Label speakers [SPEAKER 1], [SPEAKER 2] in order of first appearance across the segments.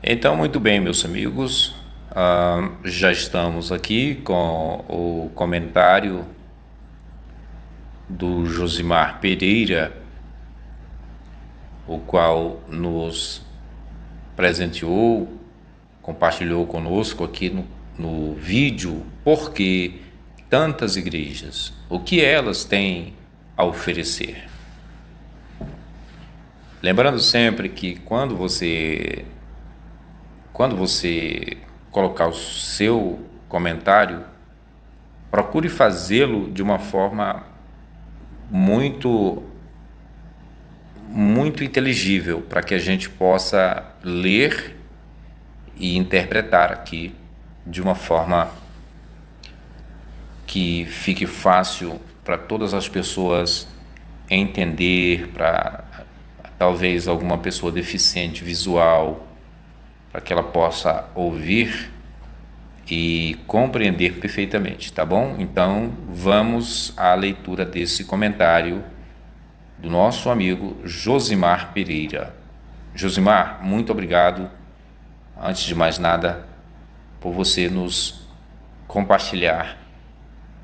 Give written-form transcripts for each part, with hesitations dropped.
[SPEAKER 1] Então, muito bem, meus amigos, já estamos aqui com o comentário do Josimar Pereira, o qual nos presenteou, compartilhou conosco aqui no vídeo Por que tantas igrejas? O que elas têm a oferecer? Lembrando sempre que quando você colocar o seu comentário, procure fazê-lo de uma forma muito muito inteligível para que a gente possa ler e interpretar aqui de uma forma que fique fácil para todas as pessoas entender, para talvez alguma pessoa deficiente visual, para que ela possa ouvir e compreender perfeitamente, tá bom? Então, vamos à leitura desse comentário do nosso amigo Josimar Pereira. Josimar, muito obrigado, antes de mais nada, por você nos compartilhar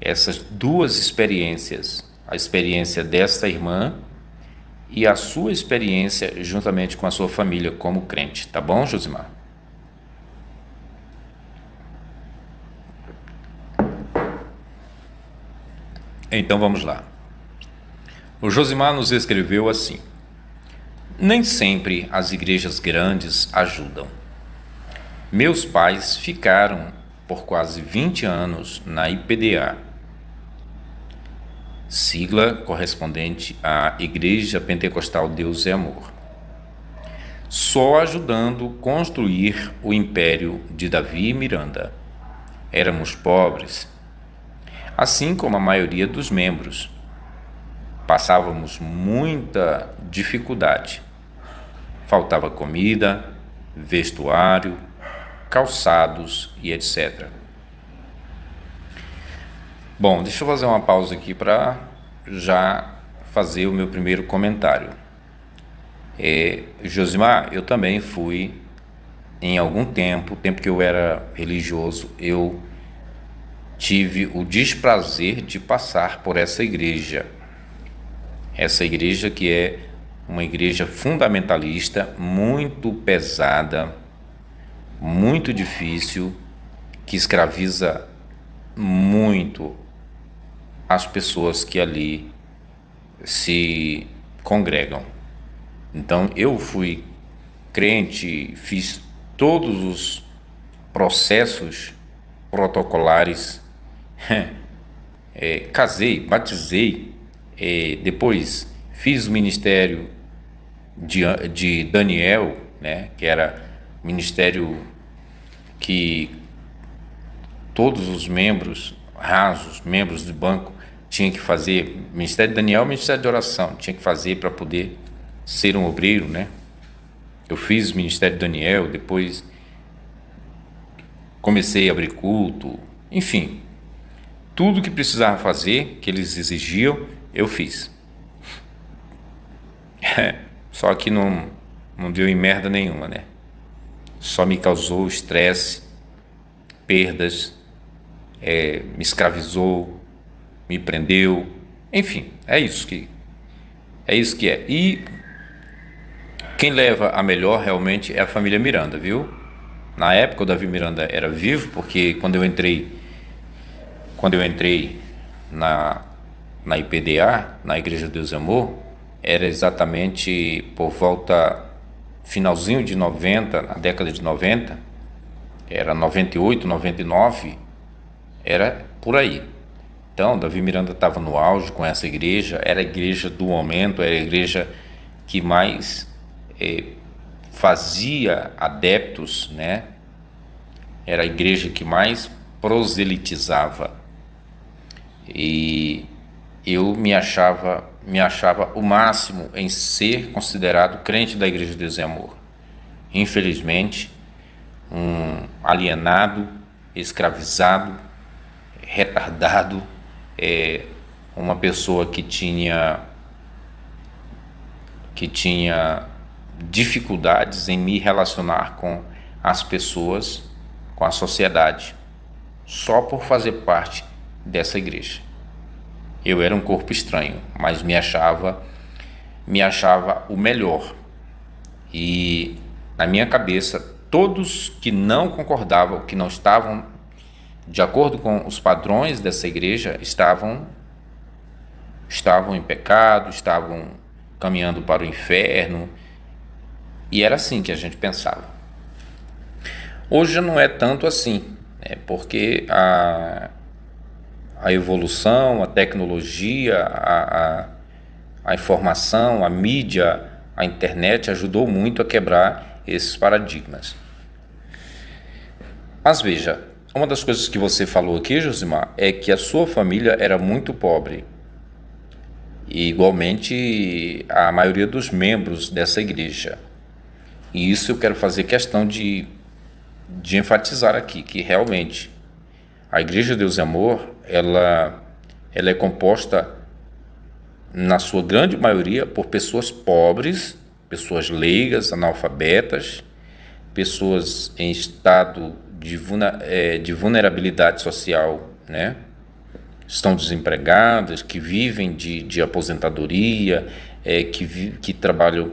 [SPEAKER 1] essas duas experiências, a experiência desta irmã e a sua experiência juntamente com a sua família como crente, tá bom, Josimar? Então vamos lá. O Josimar nos escreveu assim: nem sempre as igrejas grandes ajudam. Meus pais ficaram por quase 20 anos na IPDA, sigla correspondente à Igreja Pentecostal Deus é Amor, só ajudando a construir o império de Davi e Miranda. Éramos pobres, assim como a maioria dos membros. Passávamos muita dificuldade. Faltava comida, vestuário, calçados e etc. Bom, deixa eu fazer uma pausa aqui para já fazer o meu primeiro comentário. Josimar, eu também fui, em algum tempo que eu era religioso, eu tive o desprazer de passar por essa igreja que é uma igreja fundamentalista, muito pesada, muito difícil, que escraviza muito as pessoas que ali se congregam. Então eu fui crente, fiz todos os processos protocolares, casei, batizei, depois fiz o ministério de Daniel, né, que era ministério que todos os membros rasos, membros do banco, tinham que fazer. Ministério de Daniel, ministério de oração, tinha que fazer para poder ser um obreiro, né? Eu fiz o ministério de Daniel, depois comecei a abrir culto, enfim, tudo que precisava fazer, que eles exigiam, eu fiz. Só que não deu em merda nenhuma, né? Só me causou estresse, perdas, me escravizou, me prendeu, enfim, é isso que é. E quem leva a melhor realmente é a família Miranda, viu? Na época o Davi Miranda era vivo, porque quando eu entrei na IPDA, na Igreja de Deus e Amor, era exatamente por volta finalzinho de 90, na década de 90, era 98, 99, era por aí. Então, Davi Miranda estava no auge com essa igreja, era a igreja do momento, era a igreja que mais fazia adeptos, né? Era a igreja que mais proselitizava. E eu me achava o máximo em ser considerado crente da Igreja de Deus e Amor. Infelizmente, um alienado, escravizado, retardado, uma pessoa que tinha dificuldades em me relacionar com as pessoas com a sociedade só por fazer parte dessa igreja. Eu era um corpo estranho, mas me achava o melhor. E na minha cabeça, todos que não concordavam, que não estavam de acordo com os padrões dessa igreja, estavam em pecado, estavam caminhando para o inferno. E era assim que a gente pensava. Hoje não é tanto assim, né? Porque a evolução, a tecnologia, a informação, a mídia, a internet ajudou muito a quebrar esses paradigmas. Mas veja, uma das coisas que você falou aqui, Josimar, é que a sua família era muito pobre. E igualmente a maioria dos membros dessa igreja. E isso eu quero fazer questão de enfatizar aqui, que realmente a Igreja Deus e Amor, ela é composta, na sua grande maioria, por pessoas pobres, pessoas leigas, analfabetas, pessoas em estado de vulnerabilidade social, né? Estão desempregadas, que vivem de aposentadoria, que trabalham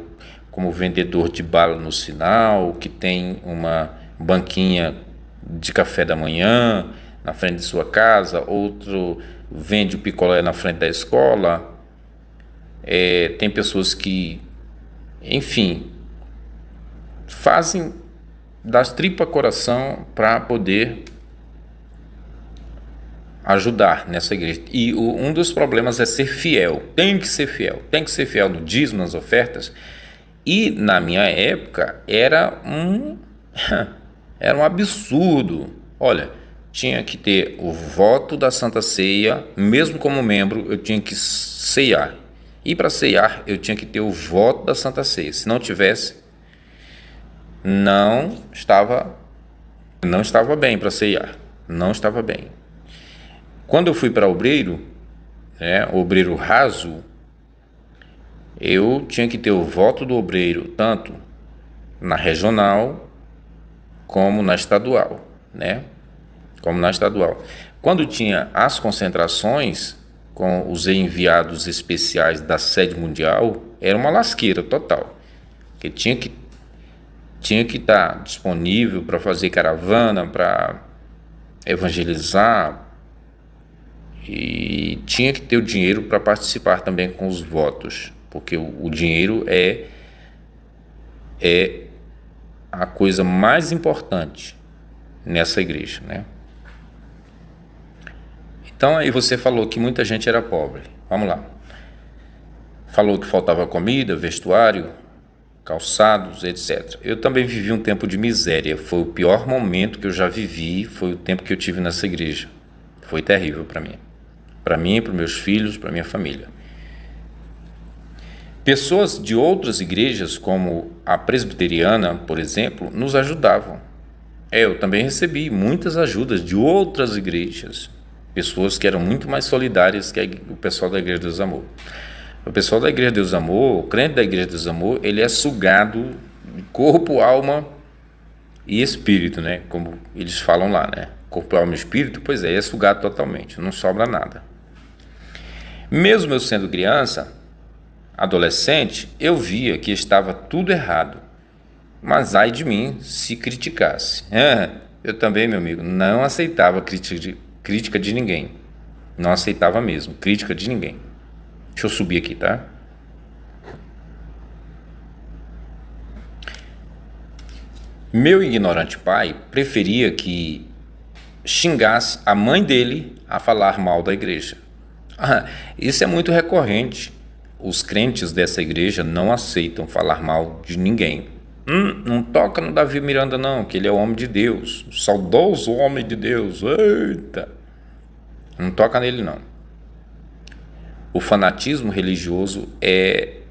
[SPEAKER 1] como vendedor de bala no sinal, que tem uma banquinha de café da manhã na frente de sua casa, outro vende o picolé na frente da escola. Tem pessoas que, enfim, fazem das tripas coração para poder ajudar nessa igreja. E um dos problemas é ser fiel. Tem que ser fiel no dízimo, nas ofertas. E na minha época era um absurdo. Olha, tinha que ter o voto da Santa Ceia, mesmo como membro eu tinha que ceiar. E para ceiar eu tinha que ter o voto da Santa Ceia. Se não tivesse, não estava bem para ceiar. Não estava bem. Quando eu fui para obreiro, obreiro raso, eu tinha que ter o voto do obreiro, tanto na regional como na estadual, né? Como na estadual. Quando tinha as concentrações com os enviados especiais da sede mundial, era uma lasqueira total. Porque tinha que estar disponível para fazer caravana, para evangelizar, e tinha que ter o dinheiro para participar também com os votos, porque o dinheiro é a coisa mais importante nessa igreja, né? Então aí você falou que muita gente era pobre. Vamos lá. Falou que faltava comida, vestuário, calçados, etc. Eu também vivi um tempo de miséria. Foi o pior momento que eu já vivi, foi o tempo que eu tive nessa igreja. Foi terrível para mim, para os meus filhos, para minha família. Pessoas de outras igrejas, como a presbiteriana, por exemplo, nos ajudavam. Eu também recebi muitas ajudas de outras igrejas, pessoas que eram muito mais solidárias que o pessoal da Igreja Deus Amor. O pessoal da Igreja Deus Amor, o crente da Igreja Deus Amor, ele é sugado de corpo, alma e espírito, né? Como eles falam lá, né? Corpo, alma e espírito, pois é sugado totalmente, não sobra nada. Mesmo eu sendo criança, adolescente, eu via que estava tudo errado. Mas ai de mim se criticasse. Eu também, meu amigo, não aceitava crítica de ninguém. Não aceitava mesmo crítica de ninguém. Deixa eu subir aqui, tá? Meu ignorante pai preferia que xingasse a mãe dele a falar mal da igreja. Isso é muito recorrente. Os crentes dessa igreja não aceitam falar mal de ninguém. Não toca no Davi Miranda não, que ele é o homem de Deus, o saudoso homem de Deus. Eita! Não toca nele não. O fanatismo religioso é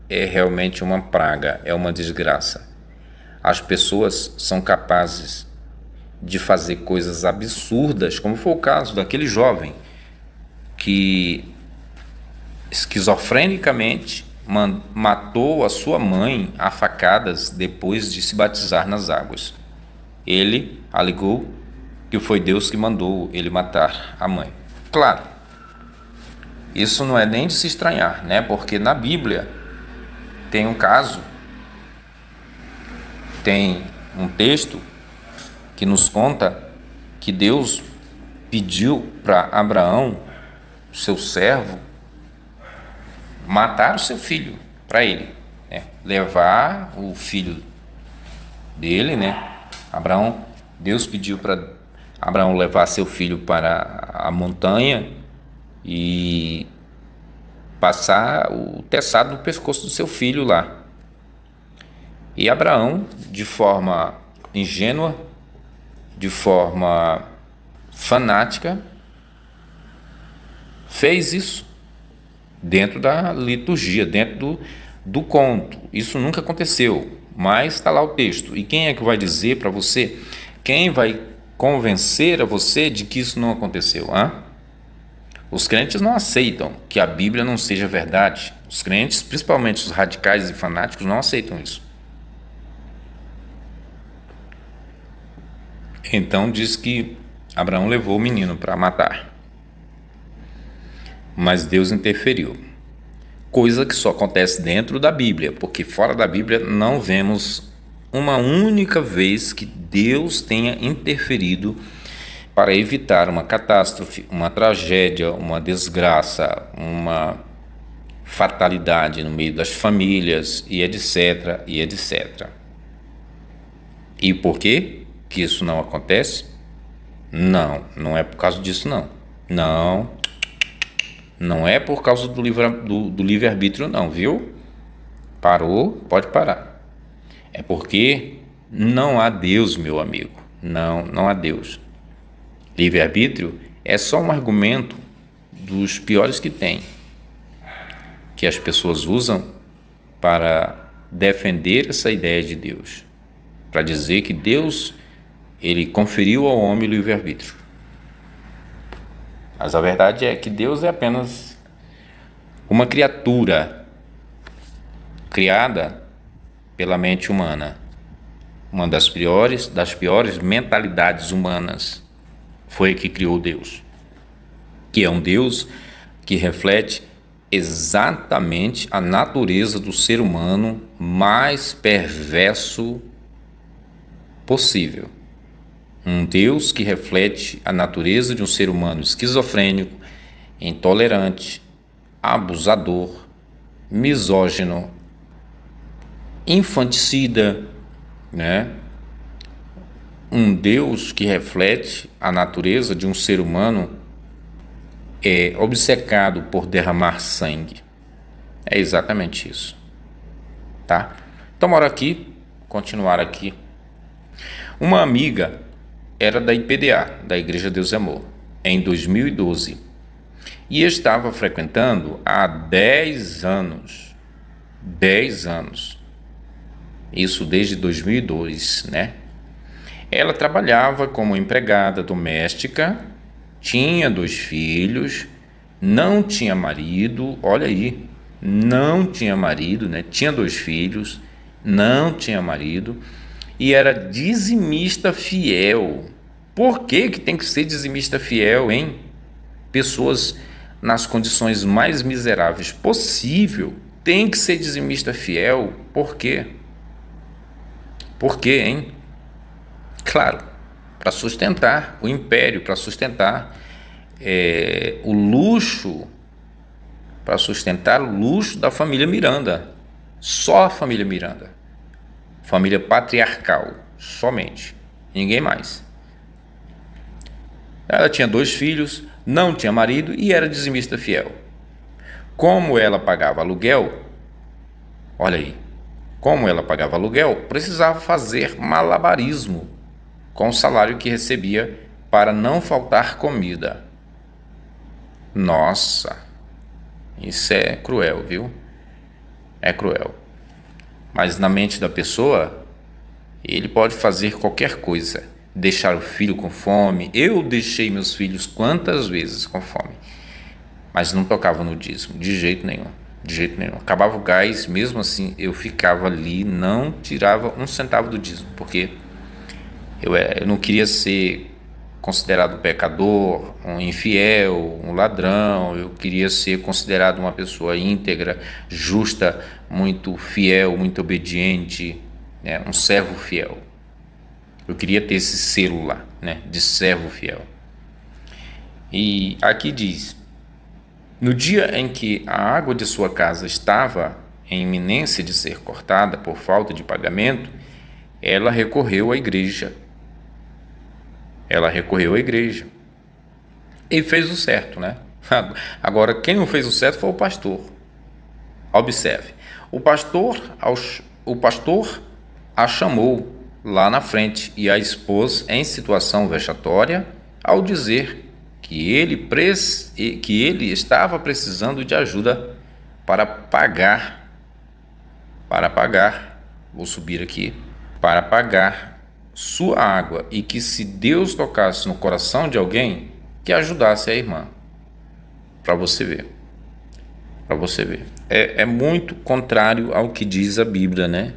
[SPEAKER 1] realmente uma praga, é uma desgraça. As pessoas são capazes de fazer coisas absurdas, como foi o caso daquele jovem que esquizofrenicamente matou a sua mãe a facadas depois de se batizar nas águas. ele alegou que foi Deus que mandou ele matar a mãe. Claro, isso não é nem de se estranhar, né? Porque na Bíblia tem um caso, tem um texto que nos conta que Deus pediu para Abraão, seu servo, matar o seu filho para ele, né? Levar o filho dele, né? Deus pediu para Abraão levar seu filho para a montanha e passar o teçado no pescoço do seu filho lá. E Abraão, de forma ingênua, de forma fanática, fez isso dentro da liturgia, dentro do conto. Isso nunca aconteceu, mas está lá o texto. E quem é que vai dizer para você? Quem vai convencer a você de que isso não aconteceu? Os crentes não aceitam que a Bíblia não seja verdade. Os crentes, principalmente os radicais e fanáticos, não aceitam isso. Então diz que Abraão levou o menino para matar. Mas Deus interferiu. Coisa que só acontece dentro da Bíblia, porque fora da Bíblia não vemos uma única vez que Deus tenha interferido para evitar uma catástrofe, uma tragédia, uma desgraça, uma fatalidade no meio das famílias e etc, e etc. E por quê que isso não acontece? Não é por causa disso não. Não é por causa do livre-arbítrio não, viu? Parou, pode parar. É porque não há Deus, meu amigo. Não há Deus. Livre-arbítrio é só um argumento dos piores que tem, que as pessoas usam para defender essa ideia de Deus, para dizer que Deus, ele conferiu ao homem o livre-arbítrio. Mas a verdade é que Deus é apenas uma criatura criada pela mente humana, uma das piores mentalidades humanas foi que criou Deus, que é um Deus que reflete exatamente a natureza do ser humano mais perverso possível. Um Deus que reflete a natureza de um ser humano esquizofrênico, intolerante, abusador, misógino, infanticida, né? Um Deus que reflete a natureza de um ser humano obcecado por derramar sangue. É exatamente isso, tá? Então, bora aqui, continuar aqui. Uma amiga era da IPDA, da Igreja Deus e Amor, em 2012, e estava frequentando há 10 anos, isso desde 2002, né? Ela trabalhava como empregada doméstica, tinha 2 filhos, não tinha marido, olha aí, não tinha marido, né? Tinha 2 filhos, não tinha marido, e era dizimista fiel. Por que tem que ser dizimista fiel, hein? Pessoas nas condições mais miseráveis possível tem que ser dizimista fiel. Por quê? Por quê, hein? Claro, para sustentar o império, para sustentar o luxo, para sustentar o luxo da família Miranda. Só a família Miranda. Família patriarcal, somente. Ninguém mais. Ela tinha 2 filhos, não tinha marido e era dizimista fiel. Como ela pagava aluguel, olha aí, como ela pagava aluguel, precisava fazer malabarismo com o salário que recebia para não faltar comida. Nossa, isso é cruel, viu? É cruel. Mas na mente da pessoa, ele pode fazer qualquer coisa. Deixar o filho com fome. Eu deixei meus filhos quantas vezes com fome. Mas não tocava no dízimo, de jeito nenhum. De jeito nenhum. Acabava o gás, mesmo assim, eu ficava ali, não tirava 1 centavo do dízimo. Porque Eu não queria ser considerado um pecador, um infiel, um ladrão. Eu queria ser considerado uma pessoa íntegra, justa, muito fiel, muito obediente, né? Um servo fiel. Eu queria ter esse selo lá, né? De servo fiel. E aqui diz: no dia em que a água de sua casa estava em iminência de ser cortada por falta de pagamento, ela recorreu à igreja. Ela recorreu à igreja e fez o certo, né? Agora, quem não fez o certo foi o pastor. Observe, o pastor a chamou lá na frente e a expôs em situação vexatória ao dizer que ele estava precisando de ajuda para pagar, vou subir aqui, para pagar sua água, e que se Deus tocasse no coração de alguém, que ajudasse a irmã. Para você ver. É muito contrário ao que diz a Bíblia, né?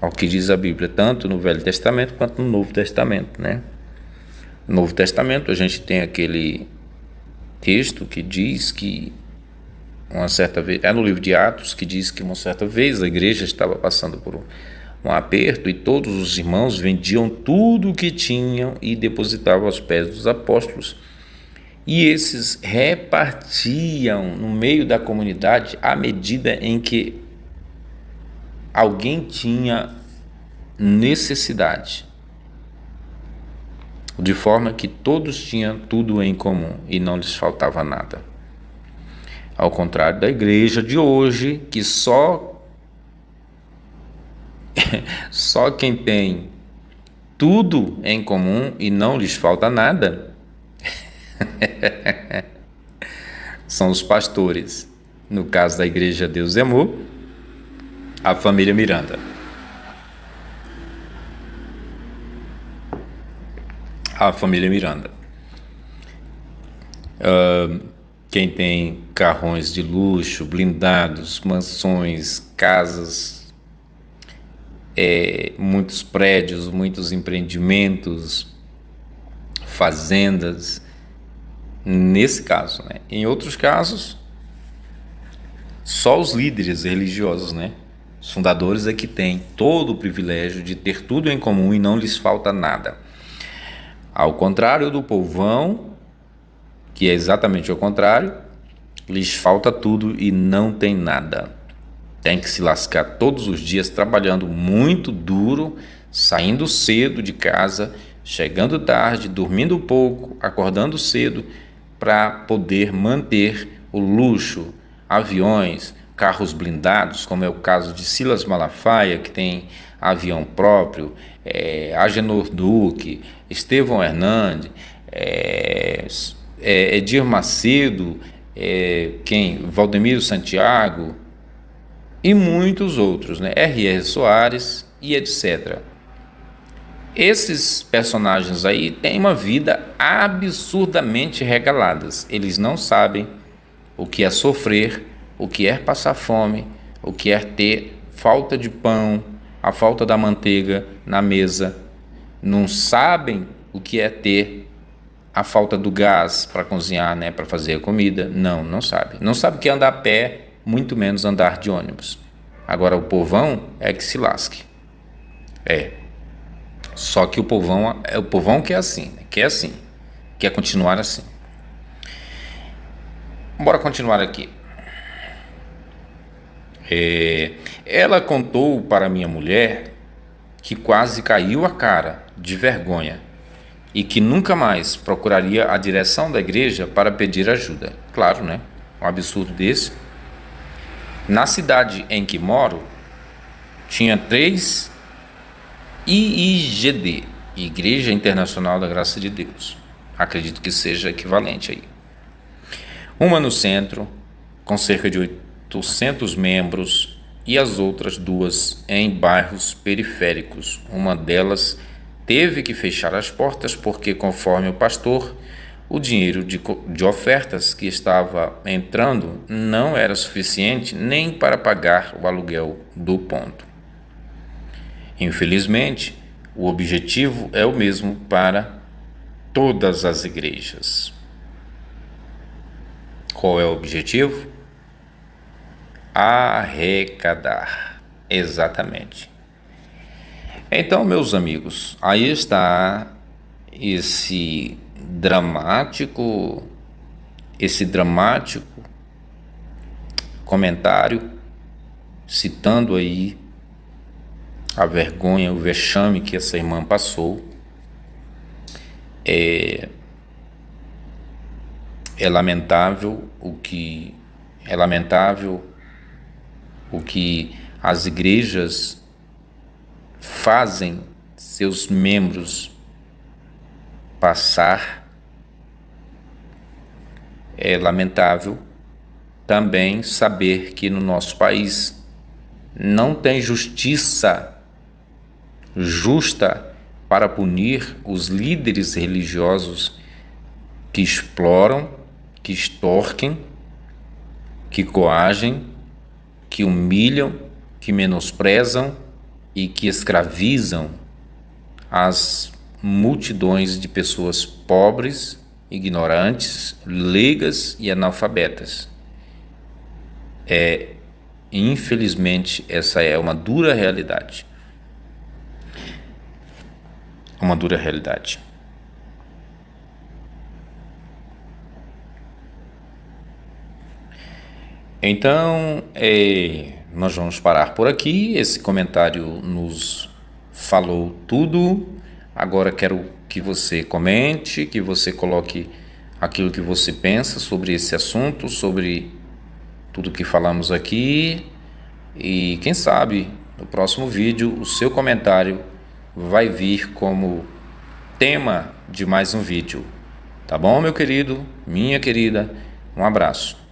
[SPEAKER 1] Ao que diz a Bíblia, tanto no Velho Testamento quanto no Novo Testamento, né? No Novo Testamento a gente tem aquele texto que diz que uma certa vez, no livro de Atos, que diz que uma certa vez a igreja estava passando por um aperto e todos os irmãos vendiam tudo o que tinham e depositavam aos pés dos apóstolos. E esses repartiam no meio da comunidade à medida em que alguém tinha necessidade, de forma que todos tinham tudo em comum e não lhes faltava nada. Ao contrário da igreja de hoje, que só quem tem tudo em comum e não lhes falta nada são os pastores. No caso da Igreja Deus e Amor, a família Miranda. A família Miranda. Quem tem carrões de luxo, blindados, mansões, casas, muitos prédios, muitos empreendimentos, fazendas, nesse caso, né? Em outros casos, só os líderes religiosos, né? Os fundadores é que têm todo o privilégio de ter tudo em comum e não lhes falta nada. Ao contrário do povão, que é exatamente o contrário, lhes falta tudo e não tem nada. Tem que se lascar todos os dias trabalhando muito duro, saindo cedo de casa, chegando tarde, dormindo pouco, acordando cedo, para poder manter o luxo, aviões, carros blindados, como é o caso de Silas Malafaia, que tem avião próprio, Agenor Duque, Estevão Hernandes, Edir Macedo, Valdemiro Santiago e muitos outros, né? R.R. Soares e etc. Esses personagens aí têm uma vida absurdamente regaladas. Eles não sabem o que é sofrer, o que é passar fome, o que é ter falta de pão, a falta da manteiga na mesa. Não sabem o que é ter a falta do gás para cozinhar, né, para fazer a comida. Não sabe. Não sabe o que é andar a pé, muito menos andar de ônibus. Agora o povão é que se lasque. Só que o povão que é assim, né? Quer continuar assim. Bora continuar aqui. Ela contou para minha mulher que quase caiu a cara de vergonha e que nunca mais procuraria a direção da igreja para pedir ajuda. Claro, né? Um absurdo desse. Na cidade em que moro, tinha 3 IIGD, Igreja Internacional da Graça de Deus. Acredito que seja equivalente aí. Uma no centro, com cerca de 800 membros, e as outras 2 em bairros periféricos. Uma delas teve que fechar as portas porque, conforme o pastor, o dinheiro de ofertas que estava entrando não era suficiente nem para pagar o aluguel do ponto. Infelizmente, o objetivo é o mesmo para todas as igrejas. Qual é o objetivo? Arrecadar. Exatamente. Então, meus amigos, aí está esse dramático comentário, citando aí a vergonha, o vexame que essa irmã passou. É lamentável o que as igrejas fazem seus membros passar. É lamentável também saber que no nosso país não tem justiça justa para punir os líderes religiosos que exploram, que extorquem, que coagem, que humilham, que menosprezam e que escravizam as multidões de pessoas pobres, ignorantes, leigas e analfabetas. Infelizmente, essa é uma dura realidade. Uma dura realidade. Então, nós vamos parar por aqui. Esse comentário nos falou tudo. Agora quero que você comente, que você coloque aquilo que você pensa sobre esse assunto, sobre tudo que falamos aqui. E quem sabe, no próximo vídeo, o seu comentário vai vir como tema de mais um vídeo. Tá bom, meu querido? Minha querida? Um abraço.